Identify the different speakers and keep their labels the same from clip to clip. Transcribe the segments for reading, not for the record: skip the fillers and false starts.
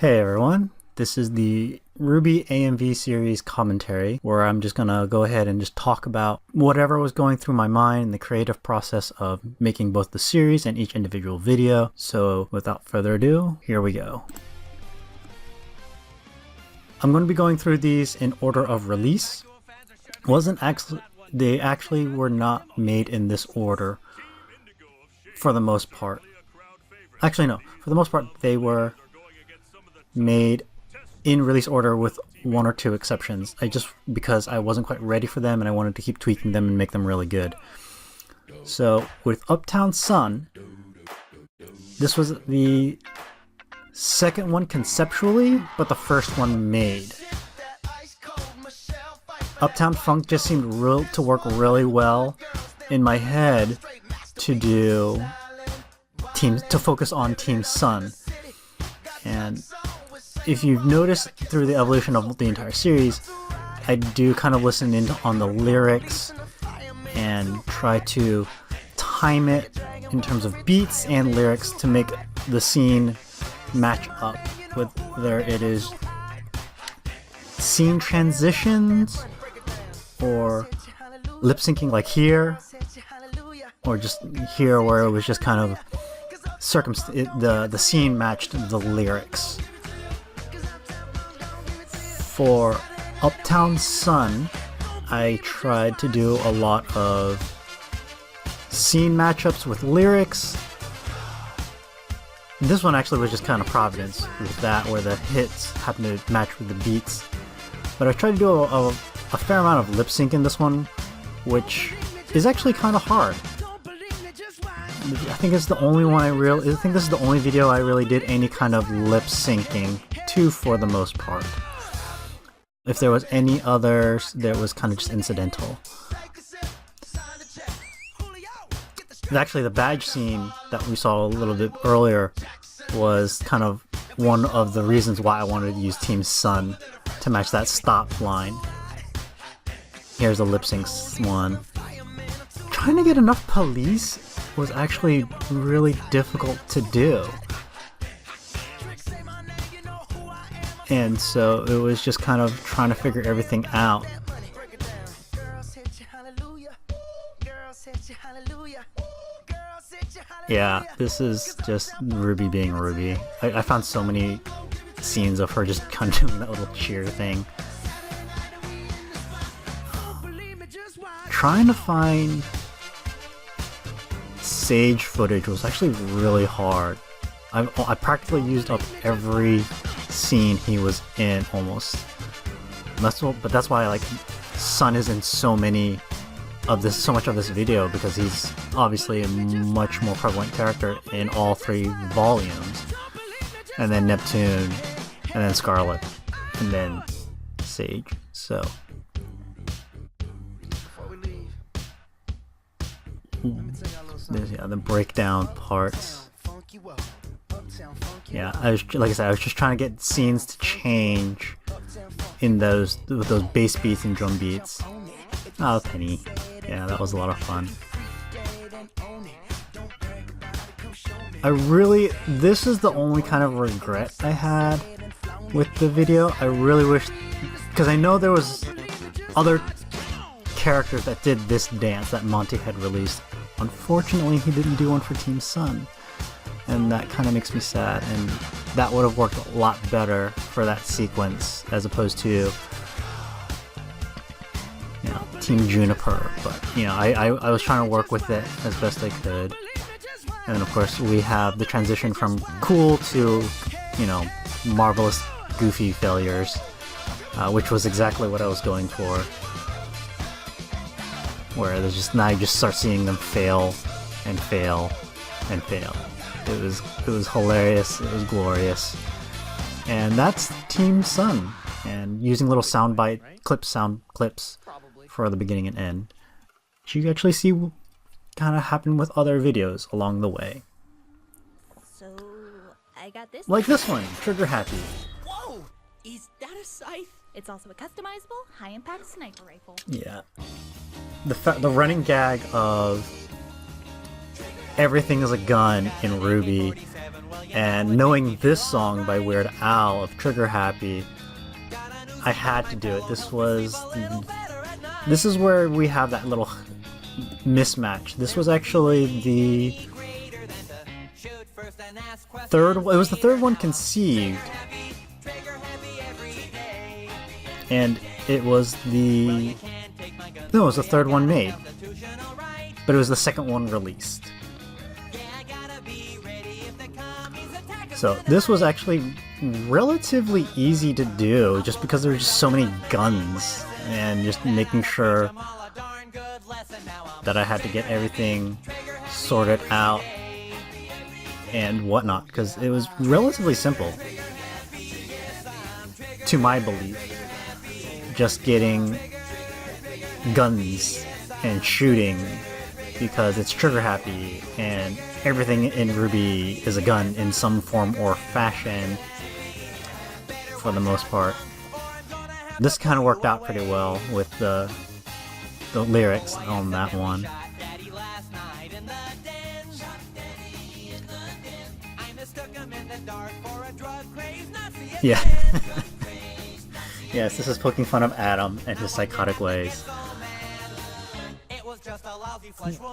Speaker 1: Hey everyone, this is the RWBY AMV series commentary where I'm just gonna go ahead and just talk about whatever was going through my mind in the creative process of making both the series and each individual video. So without further ado, here we go. I'm going to be going through these in order of release. They actually were not made in this order for the most part. Actually no, for the most part they were made in release order with one or two exceptions. Because I wasn't quite ready for them and I wanted to keep tweaking them and make them really good. So with Uptown Sun, this was the second one conceptually, but the first one made. Uptown Funk just seemed to work really well in my head to focus on Team Sun. And if you've noticed through the evolution of the entire series, I do kind of listen in on the lyrics and try to time it in terms of beats and lyrics to make the scene match up, whether it is scene transitions or lip syncing like here, or just here where it was just kind of the scene matched the lyrics. For Uptown Sun, I tried to do a lot of scene matchups with lyrics. This one actually was just kind of Providence with that, where the hits happen to match with the beats. But I tried to do a fair amount of lip sync in this one, which is actually kind of hard. I think it's the only one I think this is the only video I really did any kind of lip syncing to, for the most part. If there was any others, there was kind of just incidental. Actually, the badge scene that we saw a little bit earlier was kind of one of the reasons why I wanted to use Team Sun to match that stop line. Here's a lip sync one. Trying to get enough police was actually really difficult to do. And so it was just kind of trying to figure everything out. Yeah, this is just RWBY being RWBY. I found so many scenes of her just kind of doing that little cheer thing. Trying to find Sage footage was actually really hard. I practically used up every scene he was in almost. But that's why like Sun is in so much of this video, because he's obviously a much more prevalent character in all three volumes. And then Neptune, and then Scarlet, and then Sage. So there's the breakdown parts. Yeah, like I said, I was just trying to get scenes to change with those bass beats and drum beats. Oh, Penny. Yeah, that was a lot of fun. This is the only kind of regret I had with the video. I really wish, because I know there was other characters that did this dance that Monty had released. Unfortunately, he didn't do one for Team Sun. And that kind of makes me sad, and that would have worked a lot better for that sequence as opposed to, Team Juniper. But I was trying to work with it as best I could. And then of course we have the transition from cool to marvelous goofy failures, which was exactly what I was going for. Where there's just, now you just start seeing them fail and fail and fail. It was hilarious, it was glorious. And that's Team Sun, and using little sound clips for the beginning and end, which you actually see kind of happen with other videos along the way.
Speaker 2: So I got this.
Speaker 1: Like this one, Trigger Happy.
Speaker 2: Whoa! Is that a scythe? It's also a customizable, high-impact sniper rifle.
Speaker 1: Yeah. The running gag of everything is a gun in RWBY And knowing this song by Weird Al of Trigger Happy, I had to do it. This is where we have that little mismatch. This was actually the third. It was the third one conceived, and it was the third one made, but it was the second one released. So this was actually relatively easy to do, just because there were just so many guns, and just making sure that I had to get everything sorted out and whatnot, because it was relatively simple, to my belief. Just getting guns and shooting, because it's trigger happy, and everything in RWBY is a gun in some form or fashion, for the most part. This kind of worked out pretty well with the lyrics on that one. Yeah. Yes, this is poking fun of Adam and his psychotic ways.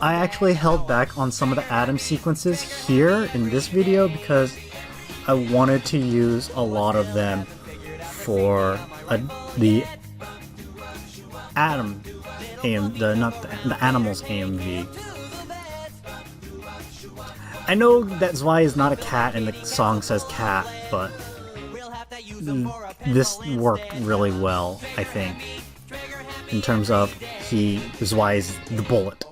Speaker 1: I actually held back on some of the Adam sequences here in this video because I wanted to use a lot of them for the Adam the Animals AMV. I know that Zwei is not a cat and the song says cat, but this worked really well, I think, in terms of Zwei is the bullet.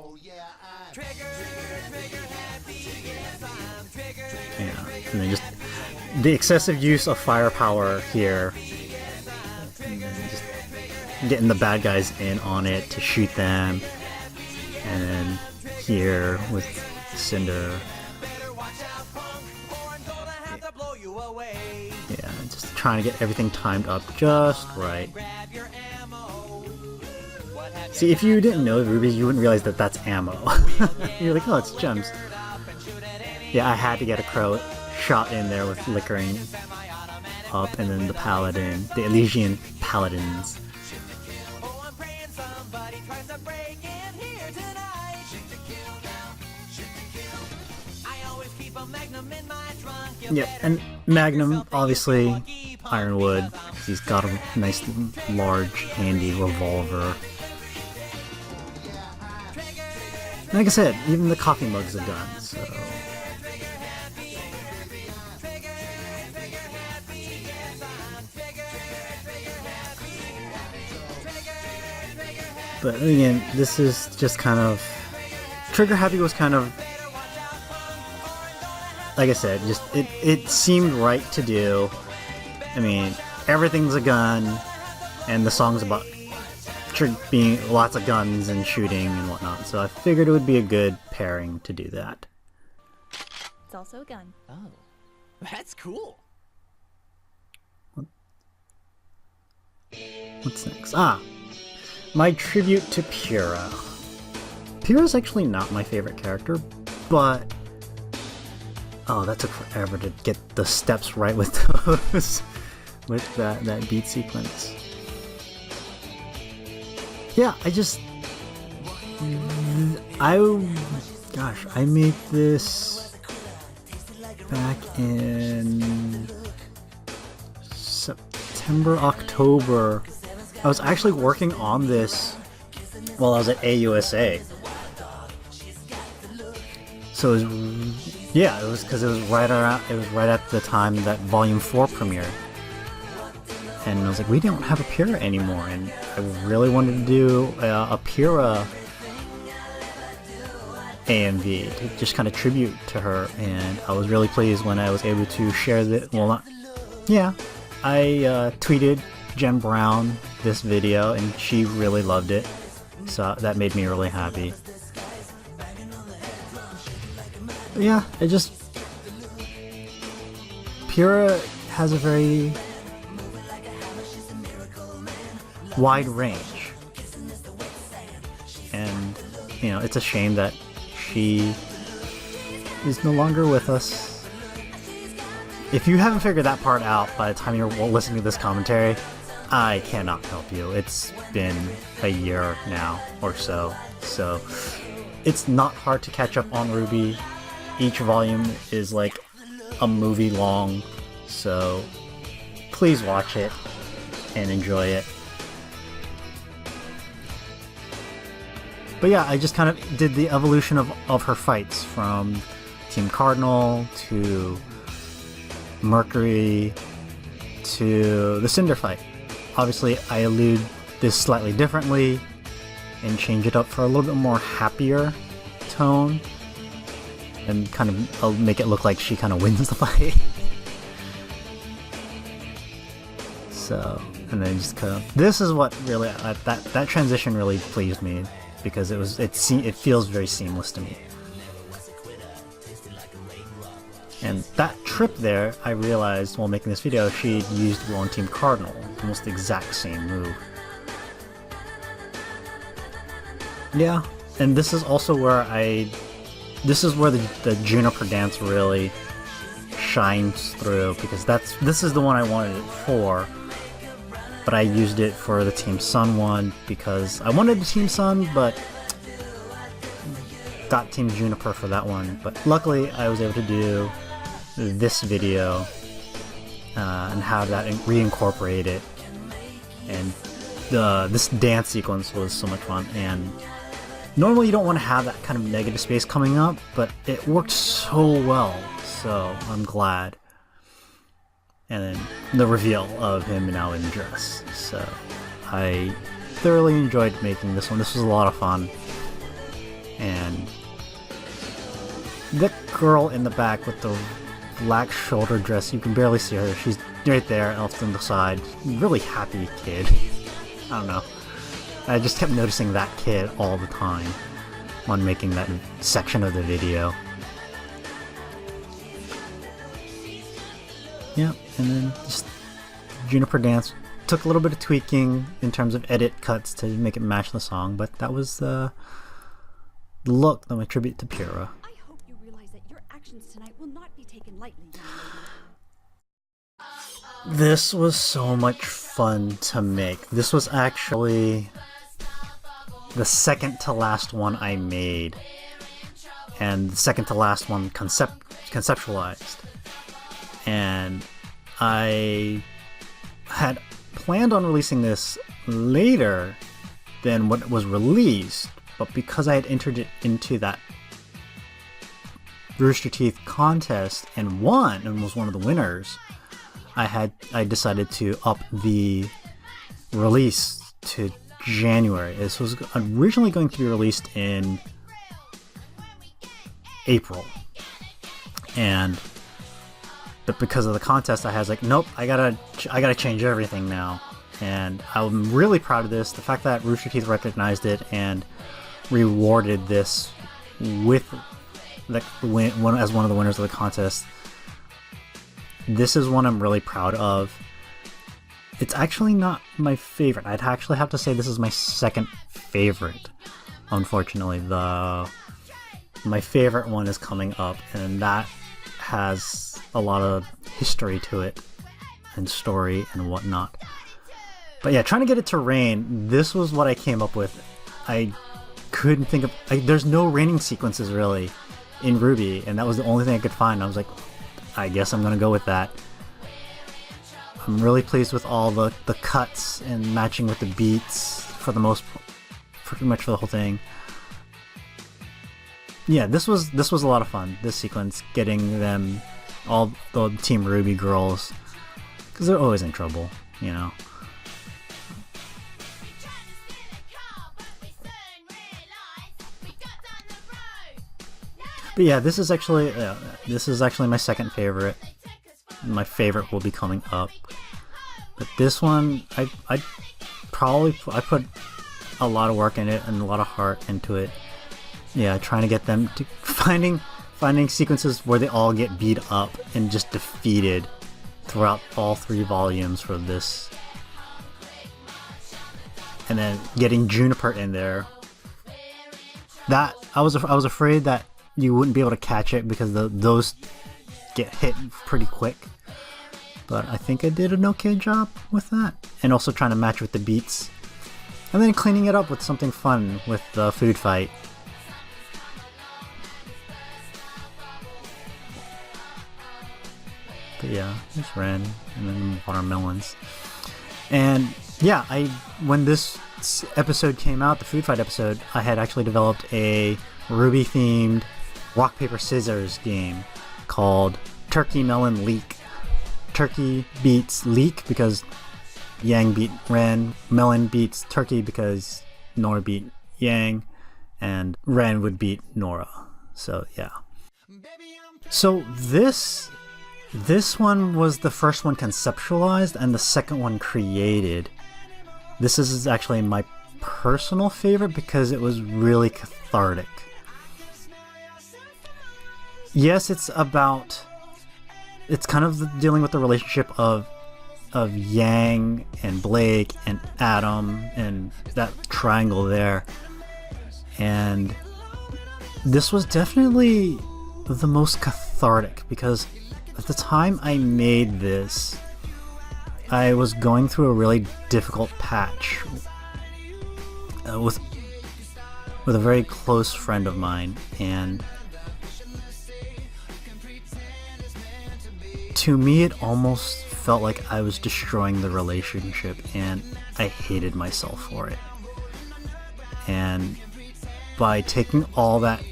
Speaker 1: Yeah, and then just the excessive use of firepower here, just getting the bad guys in on it to shoot them, and then here with Cinder. Yeah, just trying to get everything timed up just right. See, if you didn't know RWBY, you wouldn't realize that that's ammo. You're like, oh, it's gems. Yeah, I had to get a crow shot in there with flickering up, and then the paladin, the Elysian paladins. Yeah, and Magnum, obviously, Ironwood, he's got a nice, large, handy revolver. And like I said, even the coffee mug's a gun, so... But again, this is just kind of... Trigger Happy was kind of... Like I said, just it seemed right to do. I mean, everything's a gun, and the song's about being lots of guns and shooting and whatnot, so I figured it would be a good pairing to do that.
Speaker 2: It's also a gun.
Speaker 3: Oh, that's cool.
Speaker 1: What's next? My tribute to Pyrrha. Pyrrha's actually not my favorite character, but... Oh, that took forever to get the steps right with those, with that beat sequence. Yeah, I made this back in September, October. I was actually working on this while I was at AUSA. So it was because it was right at the time that Volume 4 premiered. And I was like, we don't have a Pyrrha anymore, and I really wanted to do a Pyrrha AMV to just kind of tribute to her, and I was really pleased when I was able to share I tweeted Jen Brown this video, and she really loved it, so that made me really happy. Yeah, Pyrrha has a very wide range, and it's a shame that she is no longer with us, if you haven't figured that part out by the time you're listening to this commentary, I cannot help you. It's been a year now or so, so it's not hard to catch up on RWBY. Each volume is like a movie long, so please watch it and enjoy it. But yeah, I just kind of did the evolution of her fights from Team Cardinal to Mercury to the Cinder fight. Obviously, I allude this slightly differently and change it up for a little bit more happier tone, and kind of I'll make it look like she kind of wins the fight. So, and then just kind of, this is what really that transition really pleased me, because it feels very seamless to me. And that trip there, I realized while making this video, she used on Team Cardinal, almost the exact same move. Yeah, and this is also where the Juniper dance really shines through, because this is the one I wanted it for, but I used it for the Team Sun one because I wanted the Team Sun, but got Team Juniper for that one. But luckily, I was able to do this video and have that reincorporate it, and this dance sequence was so much fun. And normally you don't want to have that kind of negative space coming up, but it worked so well, so I'm glad. And then the reveal of him now in dress, so I thoroughly enjoyed making this one. This was a lot of fun. And the girl in the back with the black shoulder dress, you can barely see her. She's right there, off on the side. Really happy kid. I don't know. I just kept noticing that kid all the time when making that section of the video. Yeah, and then just Juniper dance. Took a little bit of tweaking in terms of edit cuts to make it match the song, but that was the look that I attribute to Pura.
Speaker 4: I hope you realize that your actions tonight will not be taken lightly, young lady.
Speaker 1: This was so much fun to make. This was actually the second to last one I made, and the second to last one conceptualized. And I had planned on releasing this later than what was released, but because I had entered it into that Rooster Teeth contest and won and was one of the winners, I decided to up the release to January. This was originally going to be released in April, but because of the contest, I was like, nope, I gotta change everything now. And I'm really proud of this. The fact that Rooster Teeth recognized it and rewarded this with as one of the winners of the contest. This is one I'm really proud of. It's actually not my favorite. I'd actually have to say this is my second favorite. Unfortunately, my favorite one is coming up, and that has a lot of history to it and story and whatnot. But yeah, trying to get it to rain, this was what I came up with. I couldn't think of... there's no raining sequences really in RWBY, and that was the only thing I could find. I was like, I guess I'm gonna go with that. I'm really pleased with all the cuts and matching with the beats for the pretty much for the whole thing. Yeah, this was a lot of fun, this sequence, getting them, all the Team RWBY girls, because they're always in trouble, you know. But yeah, this is actually my second favorite. My favorite will be coming up. But this one, I put a lot of work in it and a lot of heart into it. Yeah, trying to get them to finding sequences where they all get beat up and just defeated throughout all 3 volumes for this. And then getting Juniper in there. That I was afraid that you wouldn't be able to catch it because those get hit pretty quick. But I think I did an okay job with that. And also trying to match with the beats. And then cleaning it up with something fun with the food fight. But yeah, there's Ren, and then watermelons. And yeah, when this episode came out, the food fight episode, I had actually developed a RWBY themed rock paper scissors game called Turkey Melon Leek. Turkey beats Leek because Yang beat Ren, Melon beats Turkey because Nora beat Yang, and Ren would beat Nora. So yeah. So this one was the first one conceptualized and the second one created. This is actually my personal favorite because it was really cathartic. Yes, it's kind of dealing with the relationship of Yang and Blake and Adam and that triangle there. And this was definitely the most cathartic because at the time I made this, I was going through a really difficult patch with a very close friend of mine, and to me it almost felt like I was destroying the relationship, and I hated myself for it. And by taking all that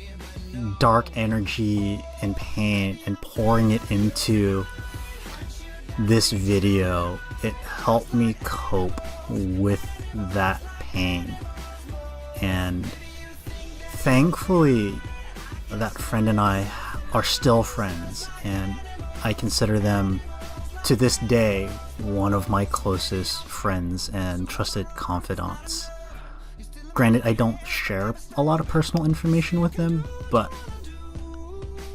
Speaker 1: dark energy and pain and pouring it into this video, it helped me cope with that pain. And thankfully that friend and I are still friends, and I consider them to this day one of my closest friends and trusted confidants. Granted, I don't share a lot of personal information with them, but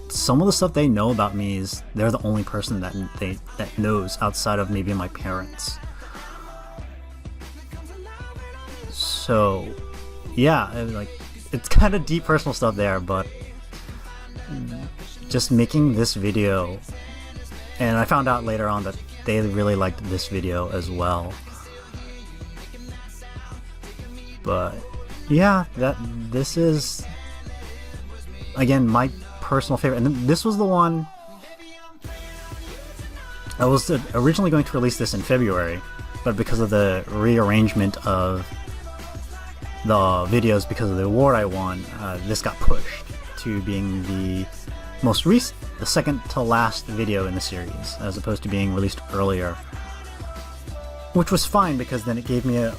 Speaker 1: some of the stuff they know about me is they're the only person that knows outside of maybe my parents. So yeah, it's kind of deep personal stuff there, but just making this video, and I found out later on that they really liked this video as well. But yeah, this is again my personal favorite, and this was the one I was originally going to release this in February, but because of the rearrangement of the videos because of the award I won, this got pushed to being the most recent, the second to last video in the series, as opposed to being released earlier, which was fine because then it gave me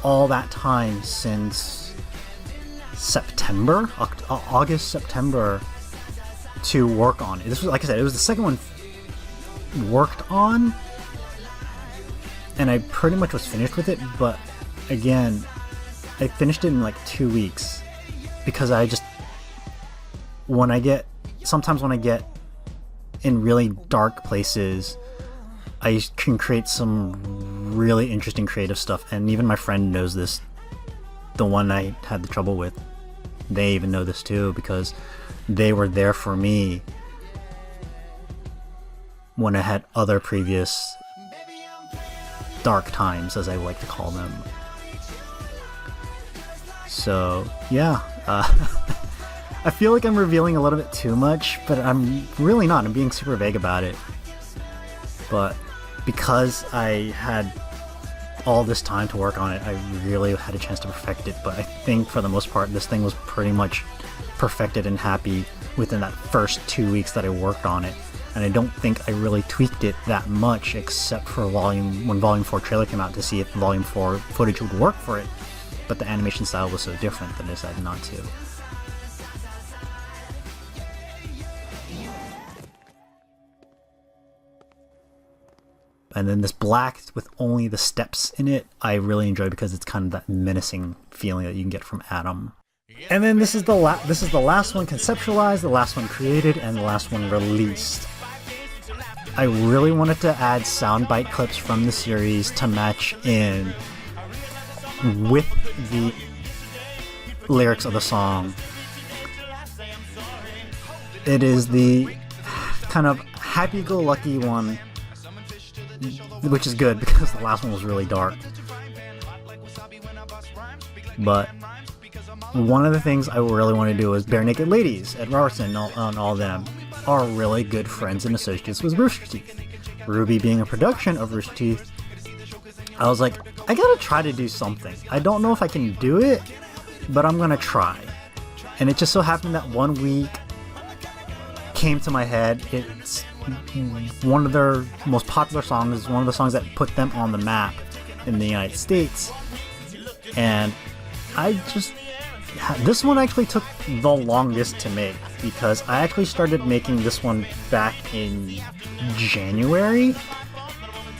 Speaker 1: all that time since September, August, September to work on it. This was, like I said, it was the second one worked on, and I pretty much was finished with it, but again, I finished it in like 2 weeks because sometimes when I get in really dark places, I can create some really interesting creative stuff, and even my friend knows this. The one I had the trouble with, they even know this too, because they were there for me when I had other previous dark times, as I like to call them. So yeah, I feel like I'm revealing a little bit too much, but I'm really not. I'm being super vague about it. But because I had all this time to work on it, I really had a chance to perfect it. But I think for the most part, this thing was pretty much perfected and happy within that first 2 weeks that I worked on it. And I don't think I really tweaked it that much, except for when Volume 4 trailer came out, to see if Volume 4 footage would work for it. But the animation style was so different that I decided not to. And then this black with only the steps in it, I really enjoy because it's kind of that menacing feeling that you can get from Adam. And then this is the last one conceptualized, the last one created, and the last one released. I really wanted to add soundbite clips from the series to match in with the lyrics of the song. It is the kind of happy-go-lucky one, which is good because the last one was really dark. But one of the things I really want to do is Bare Naked Ladies at Robertson and all them are really good friends and associates with Rooster Teeth. RWBY being a production of Rooster Teeth, I was like, I gotta try to do something. I don't know if I can do it, but I'm gonna try. And it just so happened that one week came to my head. It's one of their most popular songs, one of the songs that put them on the map in the United States. And this one actually took the longest to make because I actually started making this one back in January,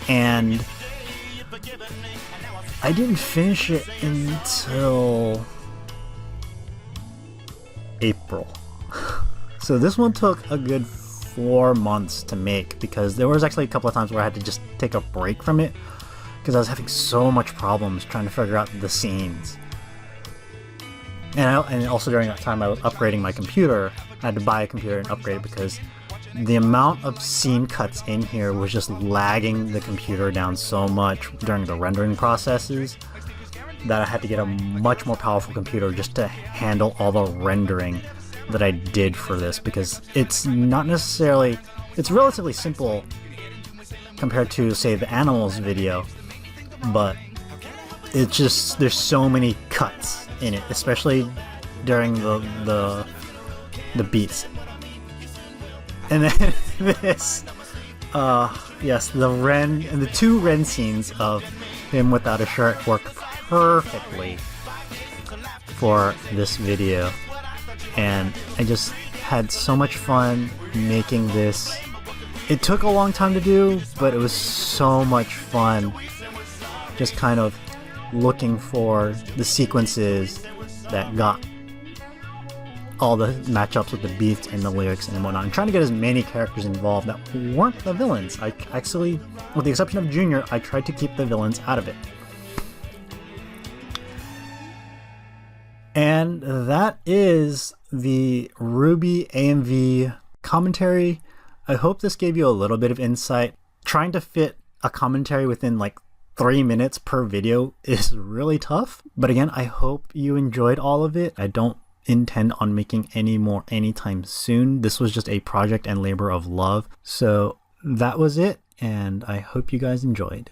Speaker 1: and I didn't finish it until April. So this one took a good 4 months to make because there was actually a couple of times where I had to just take a break from it because I was having so much problems trying to figure out the scenes. And also during that time I was upgrading my computer. I had to buy a computer and upgrade it because the amount of scene cuts in here was just lagging the computer down so much during the rendering processes that I had to get a much more powerful computer just to handle all the rendering that I did for this, because it's not necessarily, it's relatively simple compared to, say, the animals video, but it's just, there's so many cuts in it, especially during the beats. And then this, yes, the Ren, and the two Ren scenes of him without a shirt work perfectly for this video. And I just had so much fun making this. It took a long time to do, but it was so much fun just kind of looking for the sequences that got all the matchups with the beats and the lyrics and whatnot, and trying to get as many characters involved that weren't the villains. I actually, with the exception of Junior, I tried to keep the villains out of it. And that is the RWBY AMV commentary. I hope this gave you a little bit of insight. Trying to fit a commentary within like 3 minutes per video is really tough. But again, I hope you enjoyed all of it. I don't intend on making any more anytime soon. This was just a project and labor of love. So that was it, and I hope you guys enjoyed.